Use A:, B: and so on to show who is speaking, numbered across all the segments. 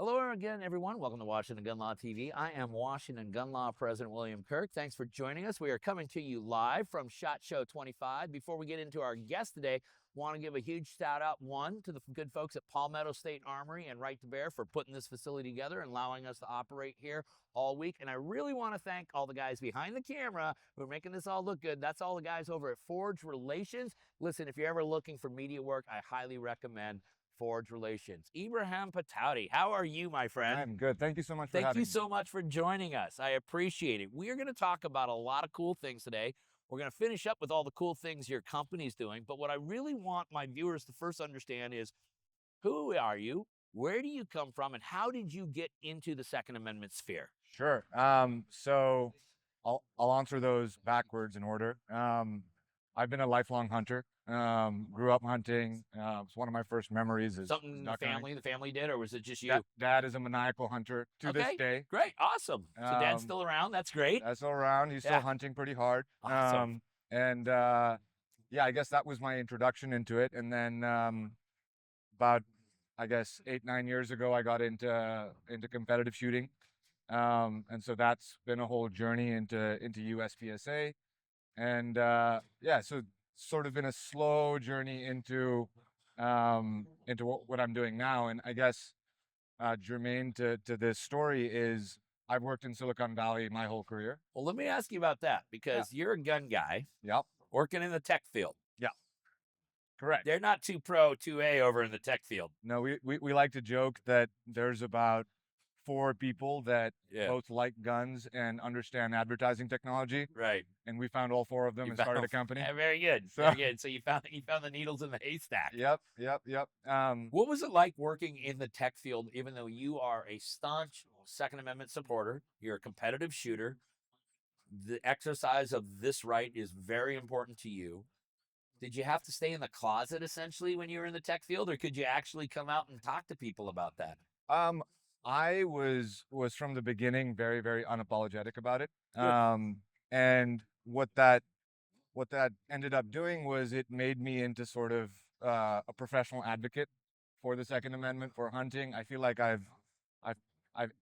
A: Hello again, everyone. Welcome to Washington Gun Law TV. I am Washington Gun Law President William Kirk. Thanks for joining us. We are coming to you live from SHOT Show 25. Before we get into our guest today, want to give a huge shout out, one, to the good folks at Palmetto State Armory and Right to Bear for putting this facility together and allowing us to operate here all week. And I really want to thank all the guys behind the camera who are making this all look good. That's all the guys over at Forge Relations. Listen, if you're ever looking for media work, I highly recommend Forge Relations. Ibrahim Pataudi, how are you, my friend?
B: I'm good. Thank you so much for
A: Thank
B: having
A: you
B: me.
A: so much for joining us. I appreciate it. We are going to talk about a lot of cool things today. We're going to finish up with all the cool things your company's doing. But what I really want my viewers to first understand is, who are you? Where do you come from? And how did you get into the Second Amendment sphere?
B: Sure. So I'll answer those backwards in order. I've been a lifelong hunter. Grew up hunting. It's one of my first memories is
A: Something
B: duck hunting.
A: the family did, or was it just you?
B: Dad is a maniacal hunter to this day.
A: Great, awesome. So Dad's still around. That's great.
B: Dad's still around. He's still hunting pretty hard.
A: Awesome.
B: Yeah, I guess that was my introduction into it. And then about, I guess, 8-9 years ago, I got into competitive shooting. And so that's been a whole journey into USPSA. And yeah, so sort of been a slow journey into what I'm doing now. And I guess germane to this story is I've worked in Silicon Valley my whole career.
A: Well, let me ask you about that, because you're a gun guy.
B: Yep.
A: Working in the tech field.
B: Yeah. Correct.
A: They're not too pro 2A over in the tech field.
B: No, we like to joke that there's about 4 people that both like guns and understand advertising technology.
A: Right.
B: And we found all 4 of them and started a company.
A: Yeah, very good. Very good. So you found the needles in the haystack.
B: Yep.
A: What was it like working in the tech field, even though you are a staunch Second Amendment supporter, you're a competitive shooter, the exercise of this right is very important to you. Did you have to stay in the closet essentially when you were in the tech field, or could you actually come out and talk to people about that?
B: I was from the beginning very, very unapologetic about it. And what that ended up doing was it made me into sort of a professional advocate for the Second Amendment, for hunting. I feel like I've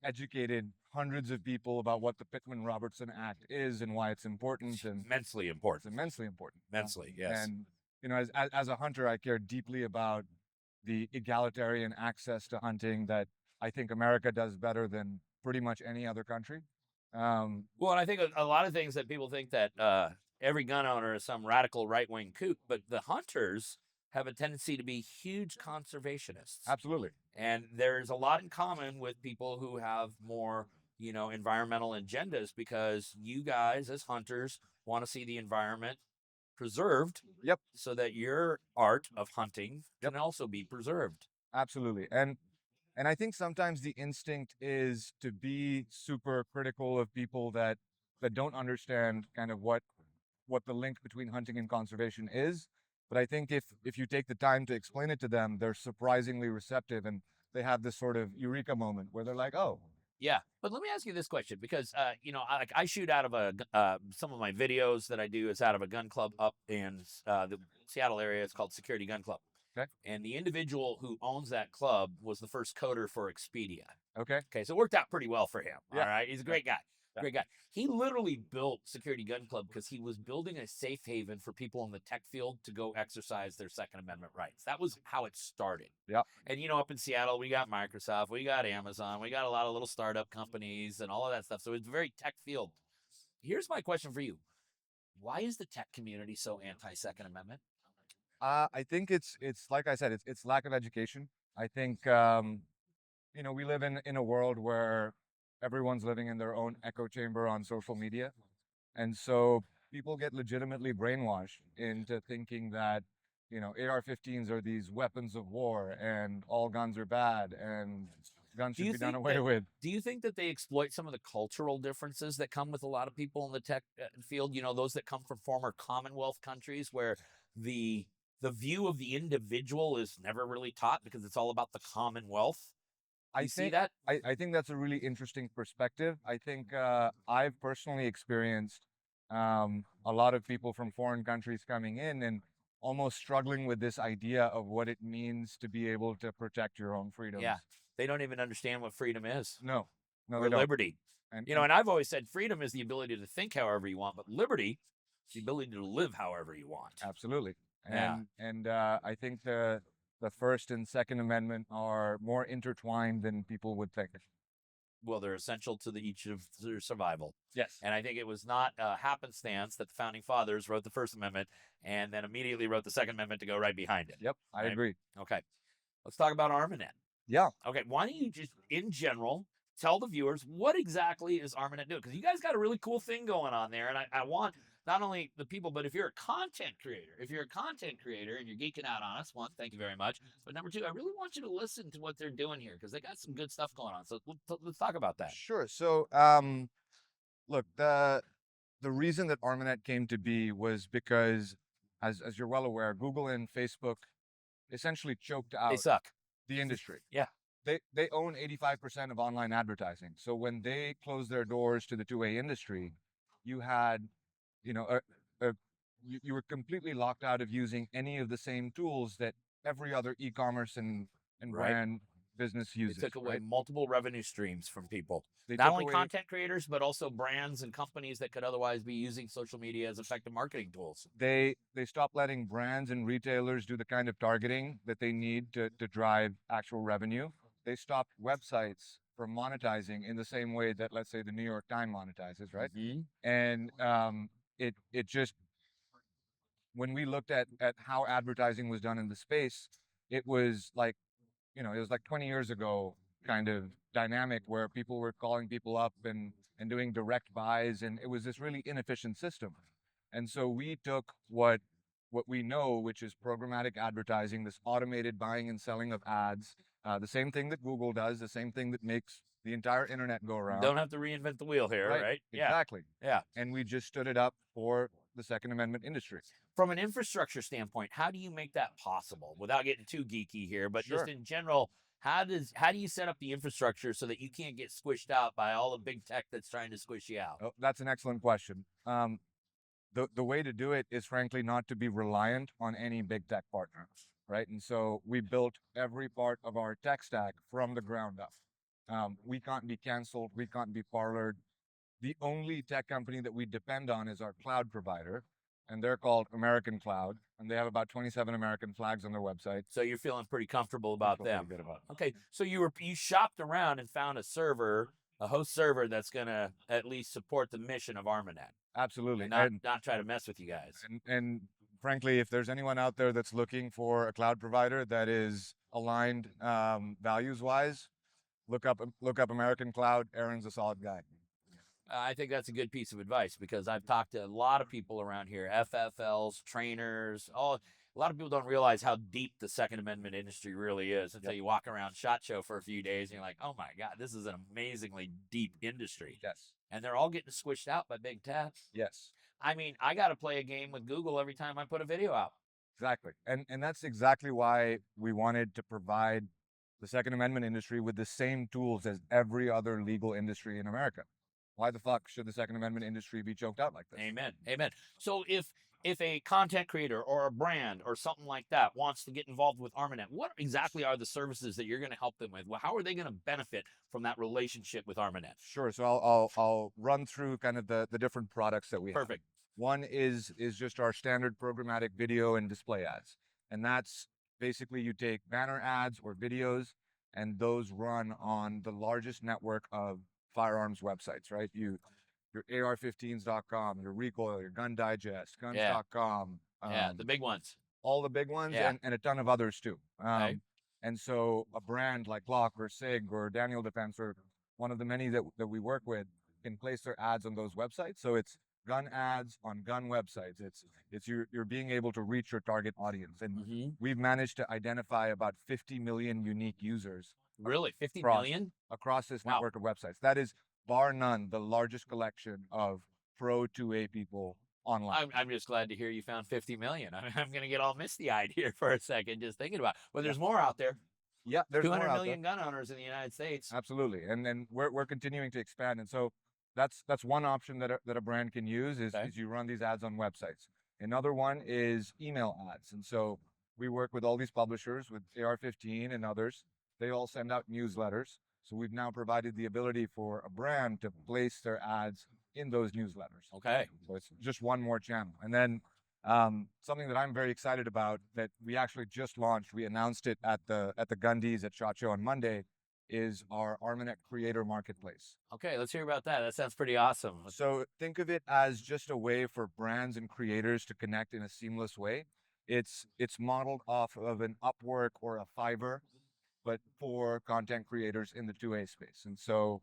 B: educated hundreds of people about what the Pittman-Robertson Act is and why it's important. And
A: immensely important.
B: It's immensely important.
A: Immensely, yes.
B: And you know, as a hunter, I care deeply about the egalitarian access to hunting that I think America does better than pretty much any other country.
A: Well, and I think a lot of things that people think that every gun owner is some radical right-wing kook, but the hunters have a tendency to be huge conservationists.
B: Absolutely.
A: And there's a lot in common with people who have more, environmental agendas, because you guys as hunters want to see the environment preserved.
B: Yep.
A: So that your art of hunting can also be preserved.
B: Absolutely. And I think sometimes the instinct is to be super critical of people that don't understand kind of what the link between hunting and conservation is. But I think if you take the time to explain it to them, they're surprisingly receptive, and they have this sort of eureka moment where they're like, oh.
A: Yeah. But let me ask you this question, because, I shoot out of some of my videos that I do is out of a gun club up in the Seattle area. It's called Security Gun Club.
B: Okay.
A: And the individual who owns that club was the first coder for Expedia.
B: Okay.
A: So it worked out pretty well for him.
B: Yeah.
A: All right. He's a great guy. Yeah. Great guy. He literally built Security Gun Club because he was building a safe haven for people in the tech field to go exercise their Second Amendment rights. That was how it started.
B: Yeah.
A: And, up in Seattle, we got Microsoft, we got Amazon, we got a lot of little startup companies and all of that stuff. So it's a very tech field. Here's my question for you. Why is the tech community so anti-Second Amendment?
B: I think it's like I said, it's lack of education. I think, we live in a world where everyone's living in their own echo chamber on social media. And so people get legitimately brainwashed into thinking that, AR-15s are these weapons of war and all guns are bad and guns should be done away with.
A: Do you think that they exploit some of the cultural differences that come with a lot of people in the tech field? Those that come from former Commonwealth countries where the view of the individual is never really taught because it's all about the Commonwealth. I think
B: that's a really interesting perspective. I think I've personally experienced a lot of people from foreign countries coming in and almost struggling with this idea of what it means to be able to protect your own freedoms.
A: Yeah. They don't even understand what freedom is
B: No, no,
A: or
B: they don't.
A: liberty.
B: And,
A: You know, and I've always said freedom is the ability to think however you want, but liberty is the ability to live however you want.
B: absolutely.
A: Yeah.
B: And I think the First and Second Amendment are more intertwined than people would think.
A: Well, they're essential to each of their survival.
B: Yes.
A: And I think it was not happenstance that the founding fathers wrote the First Amendment and then immediately wrote the Second Amendment to go right behind it.
B: Yep, I
A: Right?
B: agree.
A: Okay. Let's talk about Armanet.
B: Yeah.
A: Okay. Why don't you just, in general, tell the viewers what exactly is Armanet doing? Because you guys got a really cool thing going on there. And I want not only the people, but if you're a content creator, and you're geeking out on us, one, thank you very much. But number two, I really want you to listen to what they're doing here because they got some good stuff going on. So let's talk about that.
B: Sure. So, look, the reason that Armanet came to be was because, as you're well aware, Google and Facebook essentially choked
A: They
B: out
A: suck.
B: the industry.
A: Yeah.
B: They own 85% of online advertising. So when they closed their doors to the two-way industry, you had, you know, you were completely locked out of using any of the same tools that every other e-commerce and
A: Right.
B: brand business
A: They
B: uses.
A: took away
B: right?
A: multiple revenue streams from people.
B: They
A: Not
B: took
A: only
B: away-
A: content creators, but also brands and companies that could otherwise be using social media as effective marketing tools.
B: They stopped letting brands and retailers do the kind of targeting that they need to drive actual revenue. They stopped websites from monetizing in the same way that, let's say, the New York Times monetizes, right?
A: Mhm.
B: And it just, when we looked at how advertising was done in the space, it was like, it was like 20 years ago kind of dynamic where people were calling people up and doing direct buys, and it was this really inefficient system. And so we took what we know, which is programmatic advertising, this automated buying and selling of ads, the same thing that Google does, the same thing that makes the entire internet go around.
A: Don't have to reinvent the wheel here, right? Yeah.
B: Exactly.
A: Yeah.
B: And we just stood it up for the Second Amendment industry.
A: From an infrastructure standpoint, how do you make that possible without getting too geeky here, but
B: Sure.
A: just in general, how do you set up the infrastructure so that you can't get squished out by all the big tech that's trying to squish you out?
B: Oh, that's an excellent question. The way to do it is frankly not to be reliant on any big tech partner, right? And so we built every part of our tech stack from the ground up. We can't be canceled. We can't be parlored. The only tech company that we depend on is our cloud provider, and they're called American Cloud, and they have about 27 American flags on their website.
A: So you're feeling pretty comfortable about
B: Feel pretty
A: them.
B: good about it.
A: Okay, so you shopped around and found a host server that's gonna at least support the mission of Armanet,
B: Absolutely.
A: and not try to mess with you guys.
B: And frankly, if there's anyone out there that's looking for a cloud provider that is aligned values-wise, look up American Cloud. Aaron's a solid guy.
A: I think that's a good piece of advice because I've talked to a lot of people around here, FFLs, trainers, a lot of people don't realize how deep the Second Amendment industry really is until you walk around SHOT Show for a few days and you're like, oh my God, this is an amazingly deep industry.
B: Yes.
A: And they're all getting squished out by big tech.
B: Yes.
A: I mean, I got to play a game with Google every time I put a video out.
B: Exactly. And that's exactly why we wanted to provide the Second Amendment industry with the same tools as every other legal industry in America. Why the fuck should the Second Amendment industry be choked out like this?
A: Amen. Amen. So if a content creator or a brand or something like that wants to get involved with Armanet, what exactly are the services that you're going to help them with? Well, how are they going to benefit from that relationship with Armanet?
B: Sure. So I'll run through kind of the different products that we have.
A: Perfect.
B: One is just our standard programmatic video and display ads. And that's basically you take banner ads or videos, and those run on the largest network of firearms websites, right? Your AR15s.com, your Recoil, your Gun Digest, Guns.com.
A: Yeah, the big ones.
B: All the big ones,
A: Yeah.
B: and a ton of others too.
A: Okay.
B: And so a brand like Glock or SIG or Daniel Defense or one of the many that we work with can place their ads on those websites. So it's gun ads on gun websites. It's you're being able to reach your target audience. And we've managed to identify about 50 million unique users.
A: Really? 50
B: across,
A: million?
B: Across this
A: Wow.
B: network of websites. That is, bar none, the largest collection of pro 2A people online.
A: I'm just glad to hear you found 50 million. I'm going to get all misty-eyed here for a second just thinking about it. But there's more out there.
B: Yeah, there's
A: 200
B: more out
A: million gun owners in the United States.
B: Absolutely. And then we're continuing to expand. And so that's one option that a brand can use is you run these ads on websites. Another one is email ads. And so we work with all these publishers with AR-15 and others they all send out newsletters. So we've now provided the ability for a brand to place their ads in those newsletters.
A: Okay.
B: So it's just one more channel. And then something that I'm very excited about that we actually just launched, we announced it at the Gundies at SHOT Show on Monday, is our Armanet Creator Marketplace.
A: Okay, let's hear about that. That sounds pretty awesome.
B: So think of it as just a way for brands and creators to connect in a seamless way. It's modeled off of an Upwork or a Fiverr, but for content creators in the 2A space. And so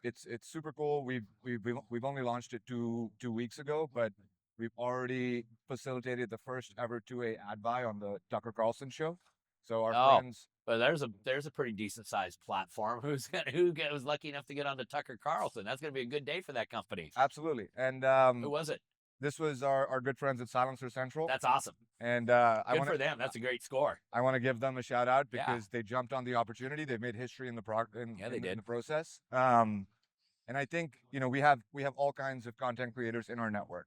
B: it's super cool. We've only launched it two weeks ago, but we've already facilitated the first ever 2A ad buy on the Tucker Carlson show. So our friends.
A: But there's a pretty decent sized platform who was lucky enough to get onto Tucker Carlson. That's going to be a good day for that company.
B: Absolutely. And
A: who was it?
B: This was our good friends at Silencer Central.
A: That's awesome.
B: And
A: good for them. That's a great score.
B: I want to give them a shout out because they jumped on the opportunity. They've made history in the in the process. And I think, you know, we have all kinds of content creators in our network.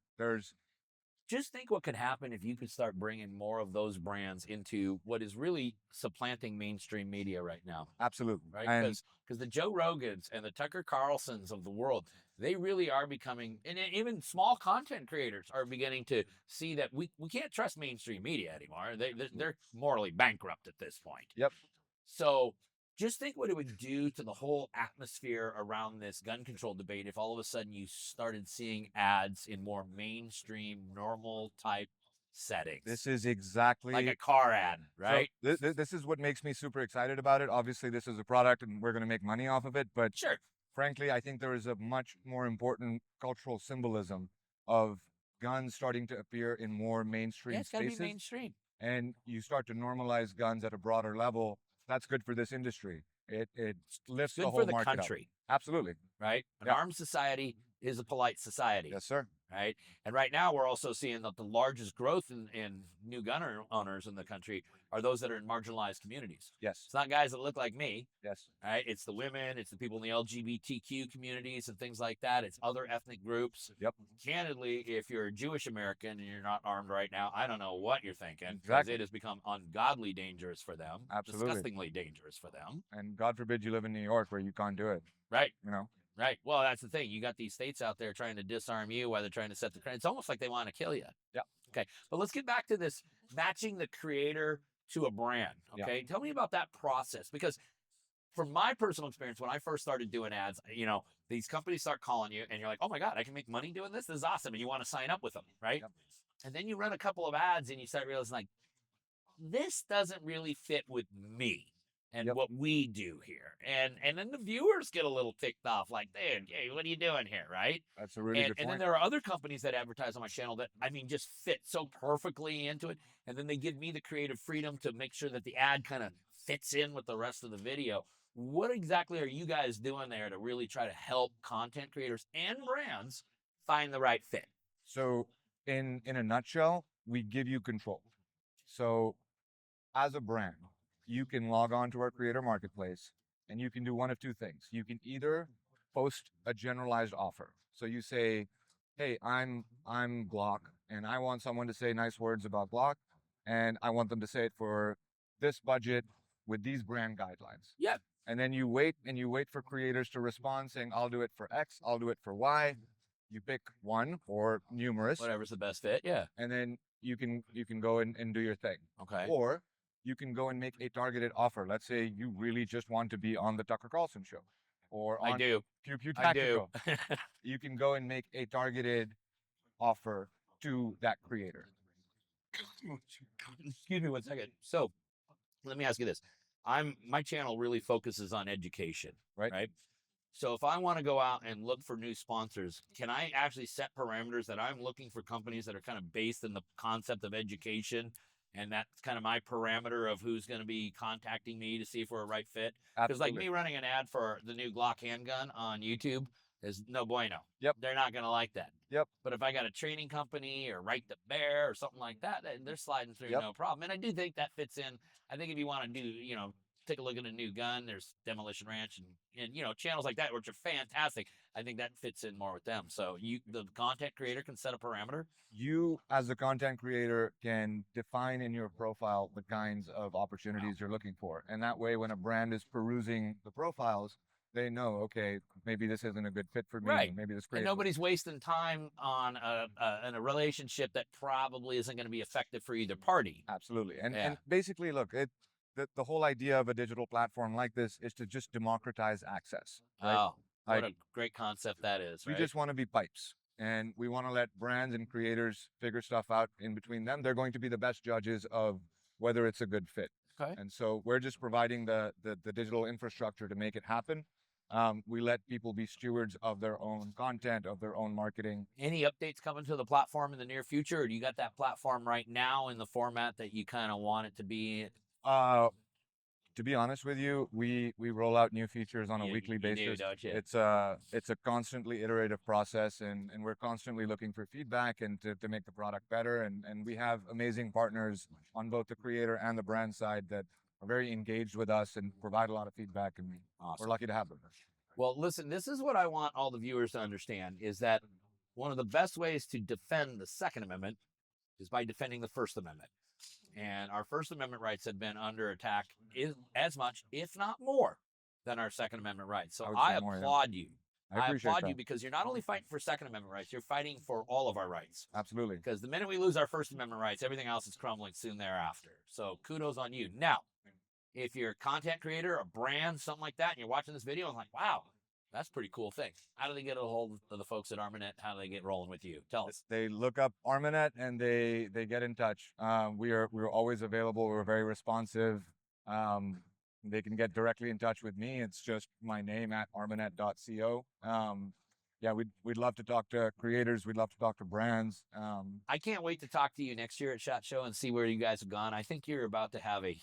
A: Just think what could happen if you could start bringing more of those brands into what is really supplanting mainstream media right now.
B: Absolutely.
A: Right? Because the Joe Rogans and the Tucker Carlsons of the world, they really are becoming, and even small content creators are beginning to see that we can't trust mainstream media anymore. They're morally bankrupt at this point.
B: Yep.
A: So just think what it would do to the whole atmosphere around this gun control debate if all of a sudden you started seeing ads in more mainstream, normal type settings.
B: This is exactly
A: like a car ad, right?
B: So this is what makes me super excited about it. Obviously, this is a product and we're going to make money off of it. But
A: sure,
B: frankly, I think there is a much more important cultural symbolism of guns starting to appear in more mainstream
A: it's got to
B: spaces.
A: be mainstream.
B: And you start to normalize guns at a broader level. That's good for this industry. It lifts the whole
A: good for the
B: market
A: country.
B: Up. Absolutely.
A: Right? An armed society is a polite society.
B: Yes, sir.
A: Right? And right now we're also seeing that the largest growth in new gun owners in the country are those that are in marginalized communities.
B: Yes.
A: It's not guys that look like me.
B: Yes.
A: Right? It's the women, it's the people in the LGBTQ communities and things like that. It's other ethnic groups.
B: Yep.
A: Candidly, if you're a Jewish American and you're not armed right now, I don't know what you're thinking.
B: Exactly.
A: Because it has become ungodly dangerous for them.
B: Absolutely.
A: Disgustingly dangerous for them.
B: And God forbid you live in New York where you can't do it.
A: Right.
B: You know?
A: Right. Well, that's the thing. You got these states out there trying to disarm you while they're trying to set the crowd. It's almost like they want to kill you.
B: Yeah.
A: Okay. But let's get back to this matching the creator to a brand. Okay. Tell me about that process, because from my personal experience, when I first started doing ads, you know, these companies start calling you and you're like, oh my God, I can make money doing this. This is awesome. And you want to sign up with them. Right.
B: Yep.
A: And then you run a couple of ads and you start realizing like, this doesn't really fit with me and what we do here. And then the viewers get a little ticked off, like, dude, hey, what are you doing here, right?
B: That's a really good point.
A: And then there are other companies that advertise on my channel that, I mean, just fit so perfectly into it. And then they give me the creative freedom to make sure that the ad kind of fits in with the rest of the video. What exactly are you guys doing there to really try to help content creators and brands find the right fit?
B: So in a nutshell, we give you control. So as a brand, you can log on to our creator marketplace and you can do one of two things. You can either post a generalized offer. So you say, hey, I'm Glock and I want someone to say nice words about Glock and I want them to say it for this budget with these brand guidelines.
A: Yeah.
B: And then you wait for creators to respond saying, I'll do it for X, I'll do it for Y. You pick one or numerous.
A: Whatever's the best fit, yeah.
B: And then you can go and do your thing.
A: Okay.
B: Or you can go and make a targeted offer. Let's say you really just want to be on the Tucker Carlson show or on Pew Pew Tactical.
A: I do.
B: You can go and make a targeted offer to that creator.
A: Excuse me one second. So let me ask you this. My channel really focuses on education, right? So if I want to go out and look for new sponsors, can I actually set parameters that I'm looking for companies that are kind of based in the concept of education? And that's kind of my parameter of who's going to be contacting me to see if we're a right fit. Because like me running an ad for the new Glock handgun on YouTube is no bueno.
B: Yep.
A: They're not going to like that.
B: Yep.
A: But if I got a training company or Right to Bear or something like that, they're sliding through no problem. And I do think that fits in. I think if you want to do, take a look at a new gun. There's Demolition Ranch and you know, channels like that, which are fantastic. I think that fits in more with them. So the content creator can set a parameter.
B: You, as a content creator, can define in your profile the kinds of opportunities you're looking for. And that way, when a brand is perusing the profiles, they know, okay, maybe this isn't a good fit for me.
A: Right.
B: Maybe this.
A: And nobody's wasting time on in a relationship that probably isn't going to be effective for either party.
B: Absolutely. And basically, look, the whole idea of a digital platform like this is to just democratize access. Right?
A: Oh, what a great concept that is.
B: We just want to be pipes. And we want to let brands and creators figure stuff out in between them. They're going to be the best judges of whether it's a good fit.
A: Okay.
B: And so we're just providing the digital infrastructure to make it happen. We let people be stewards of their own content, of their own marketing.
A: Any updates coming to the platform in the near future, or do you got that platform right now in the format that you kind of want it to be?
B: To be honest with you, we roll out new features on a weekly basis. It's a constantly iterative process, and we're constantly looking for feedback and to make the product better. And we have amazing partners on both the creator and the brand side that are very engaged with us and provide a lot of feedback, and we're lucky to have them.
A: Well, listen, this is what I want all the viewers to understand, is that one of the best ways to defend the Second Amendment is by defending the First Amendment. And our First Amendment rights have been under attack as much, if not more, than our Second Amendment rights. So I applaud you. I applaud you because you're not only fighting for Second Amendment rights, you're fighting for all of our rights.
B: Absolutely.
A: Because the minute we lose our First Amendment rights, everything else is crumbling soon thereafter. So kudos on you. Now, if you're a content creator, a brand, something like that, and you're watching this video and like, wow, that's a pretty cool thing. How do they get a hold of the folks at Armanet? How do they get rolling with you? Tell us.
B: They look up Armanet and they get in touch. We're always available. We're very responsive. They can get directly in touch with me. It's just my name at armanet.co. Yeah, we'd love to talk to creators. We'd love to talk to brands.
A: I can't wait to talk to you next year at SHOT Show and see where you guys have gone. I think you're about to have a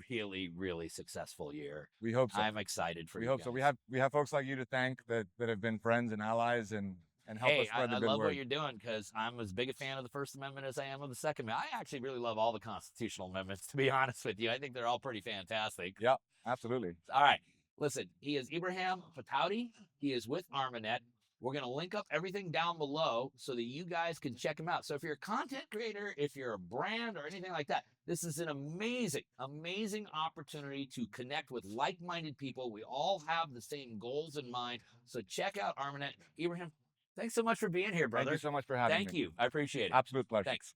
A: really, really successful year.
B: We hope so.
A: I'm excited for you.
B: We hope so. We have folks like you to thank that have been friends and allies and help us spread the good word.
A: I love what you're doing, because I'm as big a fan of the First Amendment as I am of the Second Amendment. I actually really love all the constitutional amendments, to be honest with you. I think they're all pretty fantastic.
B: Yeah, absolutely.
A: All right. Listen, he is Ibrahim Pataudi. He is with Armanet. We're going to link up everything down below so that you guys can check him out. So if you're a content creator, if you're a brand or anything like that, this is an amazing, amazing opportunity to connect with like-minded people. We all have the same goals in mind. So check out Armanet. Ibrahim, thanks so much for being here, brother.
B: Thank you so much for having me.
A: Thank you. I appreciate it.
B: Absolute pleasure.
A: Thanks.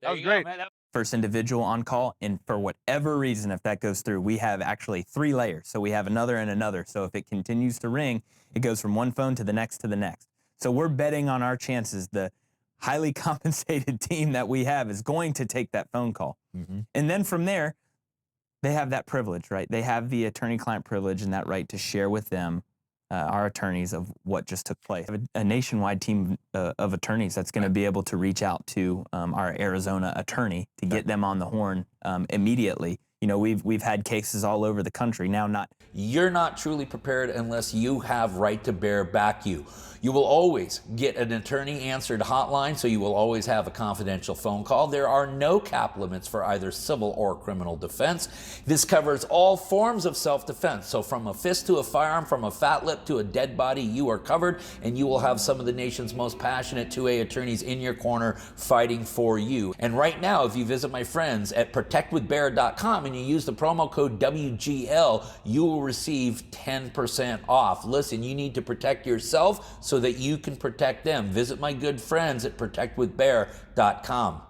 B: That was great.
C: First individual on call, and for whatever reason, if that goes through, we have actually 3 layers. So we have another and another. So if it continues to ring, it goes from one phone to the next to the next. So we're betting on our chances. The highly compensated team that we have is going to take that phone call. Mm-hmm. And then from there, they have that privilege, right? They have the attorney-client privilege and that right to share with them, our attorneys, of what just took place. A nationwide team of attorneys that's going to be able to reach out to our Arizona attorney to get them on the horn immediately. You know, we've had cases all over the country. Now,
D: You're not truly prepared unless you have Right to Bear back you. You will always get an attorney-answered hotline, so you will always have a confidential phone call. There are no cap limits for either civil or criminal defense. This covers all forms of self-defense. So from a fist to a firearm, from a fat lip to a dead body, you are covered, and you will have some of the nation's most passionate 2A attorneys in your corner fighting for you. And right now, if you visit my friends at protectwithbear.com and you use the promo code WGL, you will receive 10% off. Listen, you need to protect yourself so that you can protect them. Visit my good friends at protectwithbear.com.